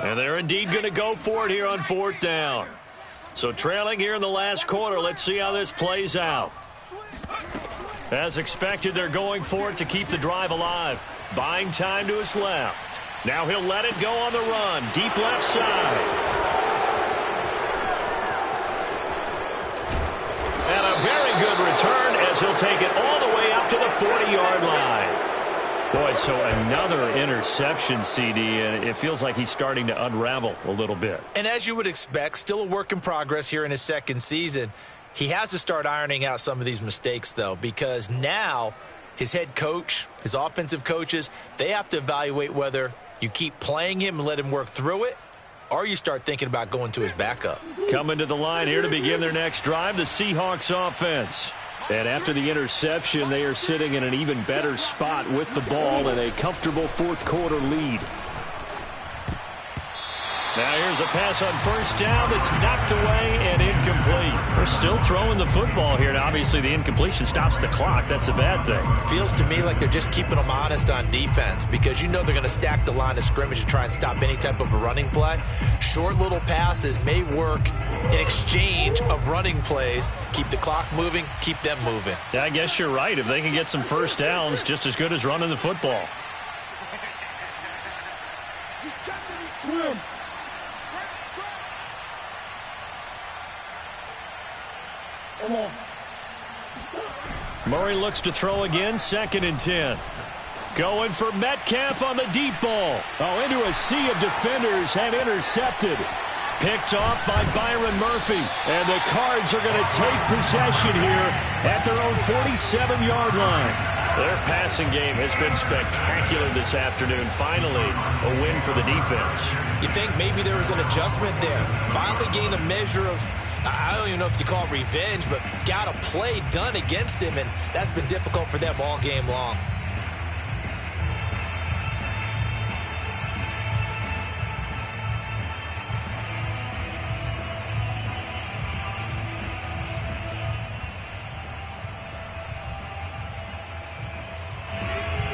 And they're indeed going to go for it here on 4th down. So trailing here in the last quarter, let's see how this plays out. As expected, they're going for it to keep the drive alive. Buying time to his left. Now he'll let it go on the run. Deep left side. And a very good return as he'll take it all the way up to the 40-yard line. Boy, so another interception, CD, and it feels like he's starting to unravel a little bit. And as you would expect, still a work in progress here in his 2nd season. He has to start ironing out some of these mistakes, though, because now his head coach, his offensive coaches, they have to evaluate whether you keep playing him and let him work through it, or you start thinking about going to his backup. Coming to the line here to begin their next drive, the Seahawks offense. And after the interception, they are sitting in an even better spot with the ball and a comfortable 4th quarter lead. Now here's a pass on 1st down that's knocked away and incomplete. They're still throwing the football here. Now, obviously, the incompletion stops the clock. That's a bad thing. Feels to me like they're just keeping them honest on defense because you know they're going to stack the line of scrimmage and try and stop any type of a running play. Short little passes may work in exchange of running plays. Keep the clock moving, keep them moving. Yeah, I guess you're right. If they can get some first downs, just as good as running the football. Swim. Come on. Murray looks to throw again, 2nd and 10. Going for Metcalf on the deep ball. Oh, into a sea of defenders and intercepted. Picked off by Byron Murphy. And the Cards are going to take possession here at their own 47-yard line. Their passing game has been spectacular this afternoon. Finally, a win for the defense. You think maybe there was an adjustment there. Finally gained a measure of, I don't even know if you call it revenge, but got a play done against him, and that's been difficult for them all game long.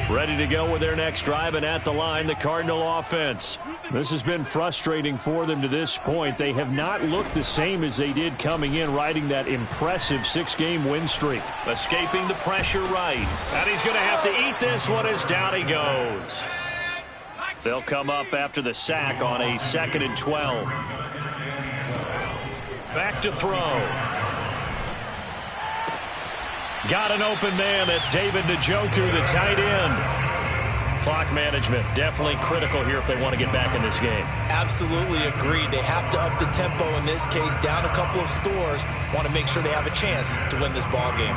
Ready to go with their next drive, and at the line, the Cardinal offense. This has been frustrating for them to this point. They have not looked the same as they did coming in, riding that impressive 6-game win streak. Escaping the pressure right. And he's going to have to eat this one as down he goes. They'll come up after the sack on a 2nd and 12. Back to throw. Got an open man. That's David Njoku, the tight end. Clock management definitely critical here if they want to get back in this game. Absolutely agreed. They have to up the tempo in this case. Down a couple of scores. Want to make sure they have a chance to win this ball game.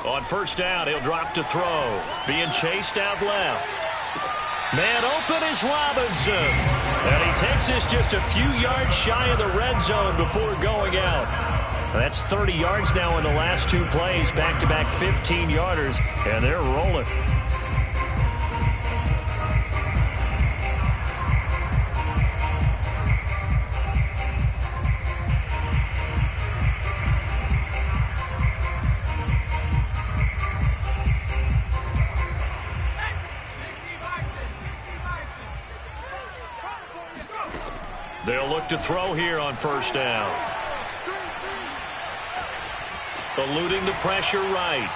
On first down, he'll drop to throw. Being chased out left. Man open is Robinson. And he takes this just a few yards shy of the red zone before going out. That's 30 yards now in the last 2 plays. Back-to-back 15-yarders, and they're rolling. They'll look to throw here on first down. Eluding the pressure right.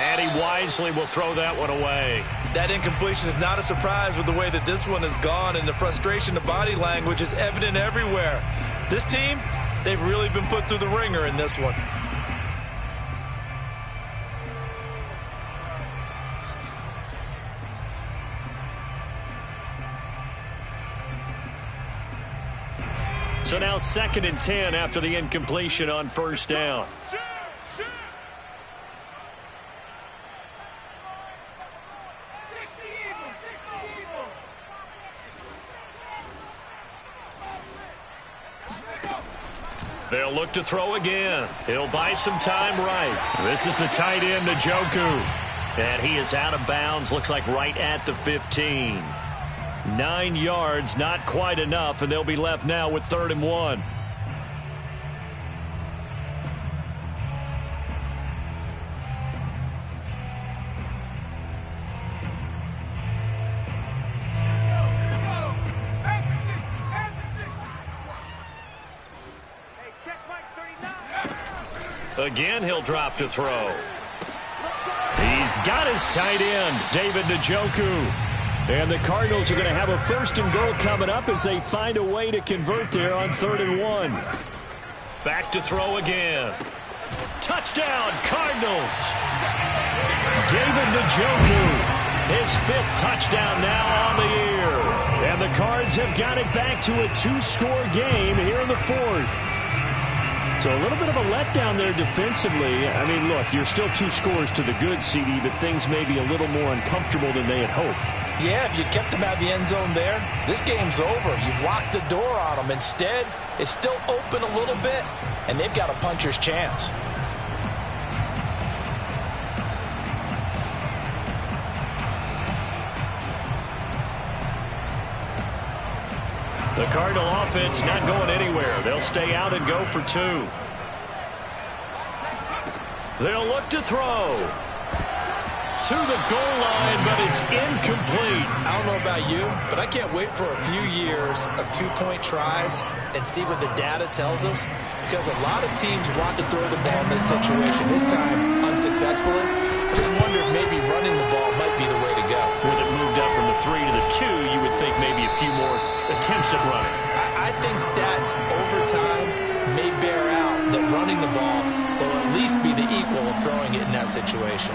And he wisely will throw that one away. That incompletion is not a surprise with the way that this one has gone, and the frustration, the body language is evident everywhere. This team, they've really been put through the ringer in this one. So now 2nd and 10 after the incompletion on first down. They'll look to throw again. He'll buy some time right. This is the tight end, Njoku. And he is out of bounds, looks like right at the 15. 9 yards, not quite enough, and they'll be left now with 3rd and 1. Again, he'll drop to throw. He's got his tight end, David Njoku. And the Cardinals are going to have a 1st and goal coming up as they find a way to convert there on 3rd and 1. Back to throw again. Touchdown, Cardinals. David Njoku, his 5th touchdown now on the year. And the Cards have got it back to a 2-score game here in the 4th. So a little bit of a letdown there defensively. I mean, look, you're still 2 scores to the good, CD, but things may be a little more uncomfortable than they had hoped. Yeah, if you kept them out of the end zone there, this game's over. You've locked the door on them. Instead, it's still open a little bit, and they've got a puncher's chance. The Cardinal offense not going anywhere. They'll stay out and go for 2. They'll look to throw. To the goal line, but it's incomplete. I don't know about you, but I can't wait for a few years of 2-point tries and see what the data tells us, because a lot of teams want to throw the ball in this situation, this time unsuccessfully. I just wonder if maybe running the ball might be the way to go. With it moved up from the 3 to the 2, you would think maybe a few more attempts at running. I think stats over time may bear out that running the ball will at least be the equal of throwing it in that situation.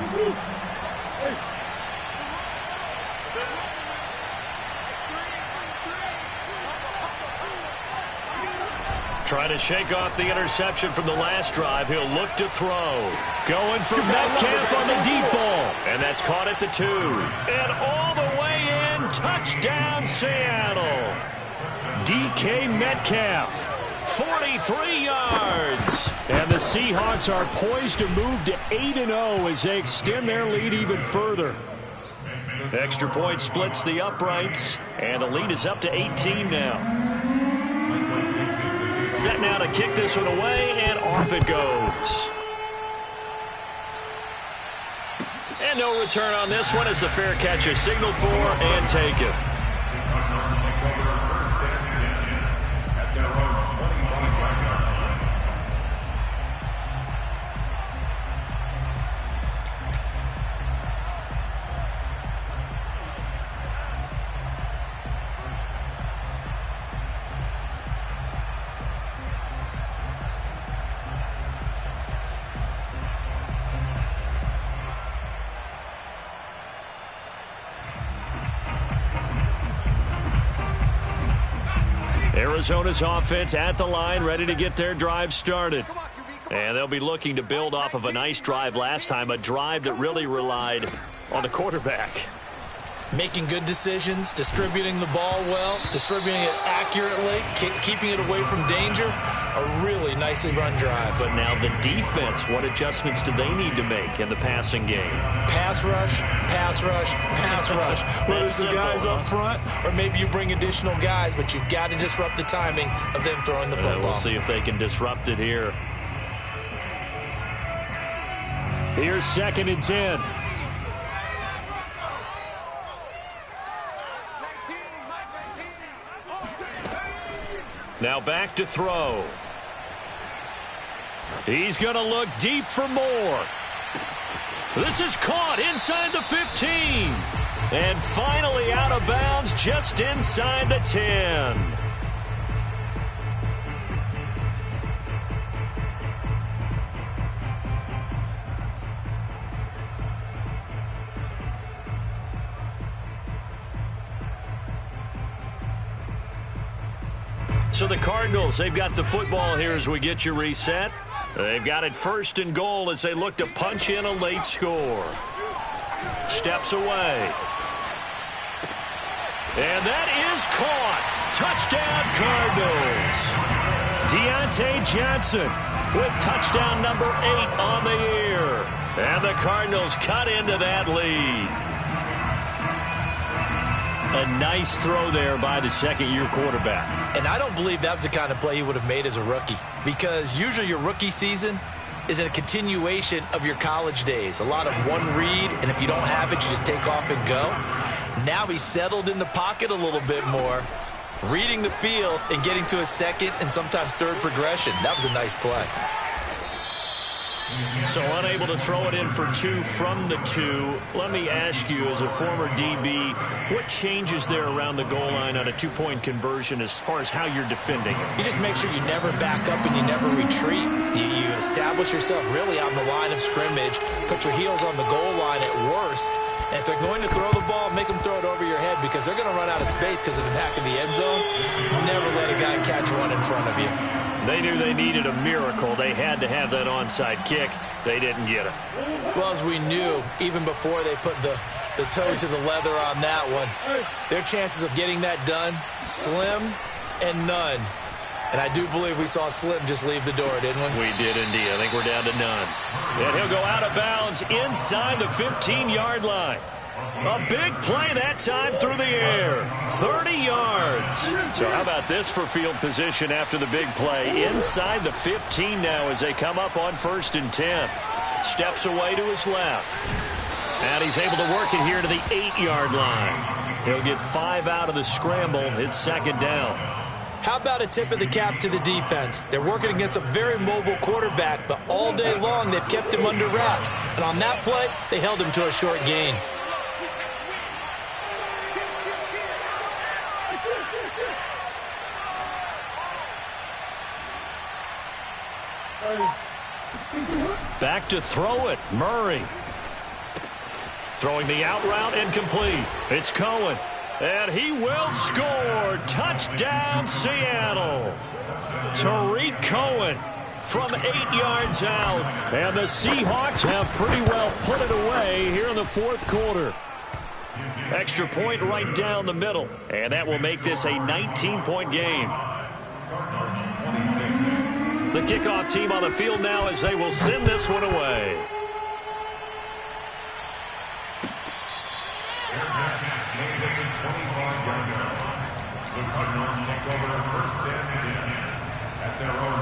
Trying to shake off the interception from the last drive. He'll look to throw. Going for Metcalf on the deep ball. And that's caught at the 2. And all the way in. Touchdown, Seattle. DK Metcalf. 43 yards. And the Seahawks are poised to move to 8-0 as they extend their lead even further. Extra point splits the uprights. And the lead is up to 18 now. 2nd set now to kick this one away, and off it goes. And no return on this one as the fair catch is signaled for and taken. Arizona's offense at the line, ready to get their drive started. And they'll be looking to build off of a nice drive last time, a drive that really relied on the quarterback. Making good decisions, distributing the ball well, distributing it accurately, keeping it away from danger. A really nicely run drive. But now the defense, what adjustments do they need to make in the passing game? Pass rush, pass rush, pass rush. Whether it's the guys up front or maybe you bring additional guys, but you've got to disrupt the timing of them throwing the football. We'll see if they can disrupt it here. Here's 2nd and 10. Now back to throw. He's going to look deep for more. This is caught inside the 15. And finally out of bounds just inside the 10. So the Cardinals, they've got the football here as we get you reset. They've got it 1st and goal as they look to punch in a late score. Steps away. And that is caught. Touchdown, Cardinals. Deontay Johnson with touchdown number 8 on the year. And the Cardinals cut into that lead. A nice throw there by the second-year quarterback. And I don't believe that was the kind of play he would have made as a rookie, because usually your rookie season is a continuation of your college days. A lot of one read, and if you don't have it, you just take off and go. Now he's settled in the pocket a little bit more, reading the field and getting to a second and sometimes third progression. That was a nice play. So unable to throw it in for 2 from the 2. Let me ask you, as a former DB, what changes there around the goal line on a 2-point conversion as far as how you're defending it? You just make sure you never back up and you never retreat. You establish yourself really on the line of scrimmage, put your heels on the goal line at worst, and if they're going to throw the ball, make them throw it over your head, because they're going to run out of space because of the back of the end zone. Never let a guy catch one in front of you. They knew they needed a miracle. They had to have that onside kick. They didn't get it. Well, as we knew, even before they put the toe to the leather on that one, their chances of getting that done, slim and none. And I do believe we saw Slim just leave the door, didn't we? We did indeed. I think we're down to none. And he'll go out of bounds inside the 15-yard line. A big play that time through the air. 30 yards. So how about this for field position after the big play? Inside the 15 now as they come up on 1st and 10. Steps away to his left. And he's able to work it here to the 8-yard line. He'll get 5 out of the scramble. It's 2nd down. How about a tip of the cap to the defense? They're working against a very mobile quarterback, but all day long they've kept him under wraps. And on that play, they held him to a short gain. Back to throw it, Murray. Throwing the out route incomplete. It's Cohen. And he will score. Touchdown, Seattle. Tariq Cohen from 8 yards out. And the Seahawks have pretty well put it away here in the 4th quarter. Extra point right down the middle. And that will make this a 19-point game. The kickoff team on the field now as they will send this one away. The Cardinals take over 1st and 10 at their own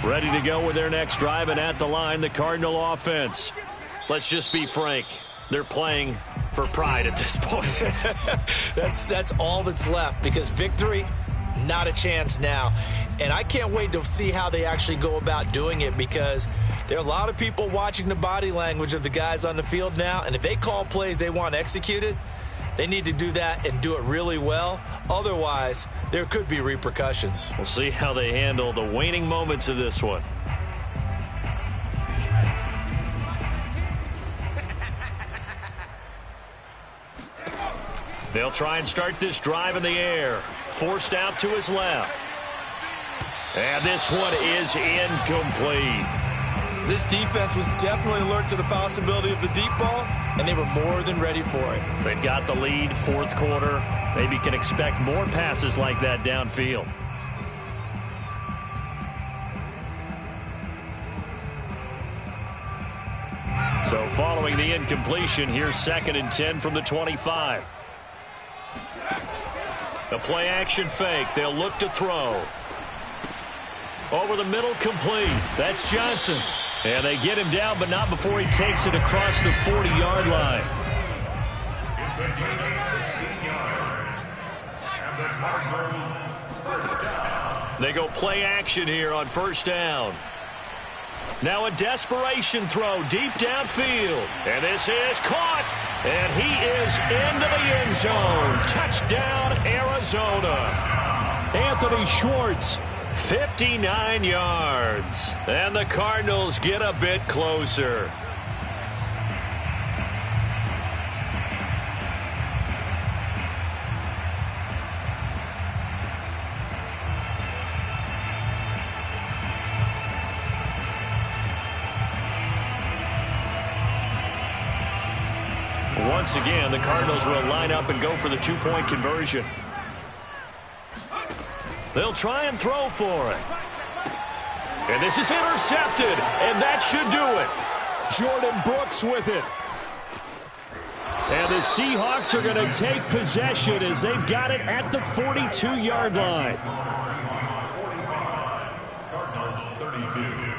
Ready to go with their next drive, and at the line, the Cardinal offense. Let's just be frank. They're playing for pride at this point. That's all that's left, because victory, not a chance now. And I can't wait to see how they actually go about doing it, because there are a lot of people watching the body language of the guys on the field now, and if they call plays they want executed, they need to do that and do it really well. Otherwise, there could be repercussions. We'll see how they handle the waning moments of this one. They'll try and start this drive in the air. Forced out to his left. And this one is incomplete. This defense was definitely alert to the possibility of the deep ball, and they were more than ready for it. They've got the lead, fourth quarter. Maybe can expect more passes like that downfield. So following the incompletion, here's 2nd and 10 from the 25. The play action fake. They'll look to throw. Over the middle, complete. That's Johnson. And they get him down, but not before he takes it across the 40-yard line. It's a gain of 16 yards. And the Cardinals first down. They go play action here on first down. Now a desperation throw deep downfield. And this is caught. And he is into the end zone. Touchdown, Arizona. Anthony Schwartz, 59 yards. And the Cardinals get a bit closer. Once again, the Cardinals will line up and go for the two-point conversion. They'll try and throw for it. And this is intercepted, and that should do it. Jordan Brooks with it. And the Seahawks are going to take possession as they've got it at the 42-yard line. Cardinals 32.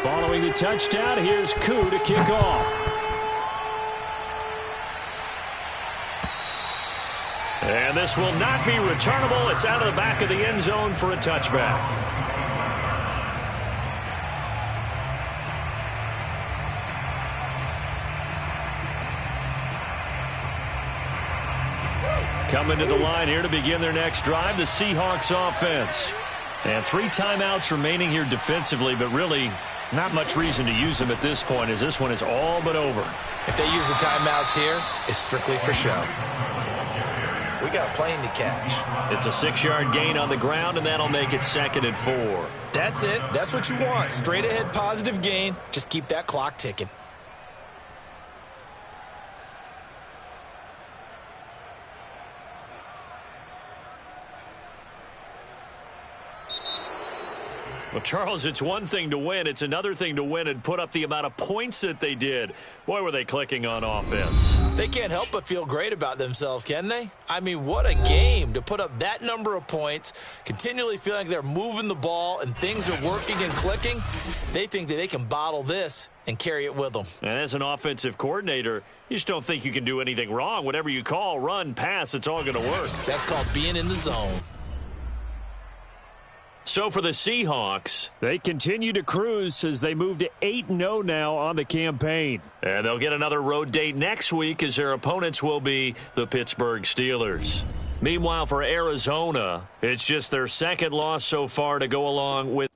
Following the touchdown, here's Koo to kick off. And this will not be returnable. It's out of the back of the end zone for a touchback. Coming to the line here to begin their next drive, the Seahawks offense. And 3 timeouts remaining here defensively, but really not much reason to use them at this point, as this one is all but over. If they use the timeouts here, it's strictly for show. We got a plane to catch. It's a 6-yard gain on the ground, and that'll make it 2nd and 4. That's it. That's what you want. Straight ahead positive gain. Just keep that clock ticking. Well, Charles, it's one thing to win. It's another thing to win and put up the amount of points that they did. Boy, were they clicking on offense. They can't help but feel great about themselves, can they? I mean, what a game to put up that number of points, continually feeling like they're moving the ball and things are working and clicking. They think that they can bottle this and carry it with them. And as an offensive coordinator, you just don't think you can do anything wrong. Whatever you call, run, pass, it's all going to work. That's called being in the zone. So for the Seahawks, they continue to cruise as they move to 8-0 now on the campaign. And they'll get another road date next week as their opponents will be the Pittsburgh Steelers. Meanwhile, for Arizona, it's just their 2nd loss so far to go along with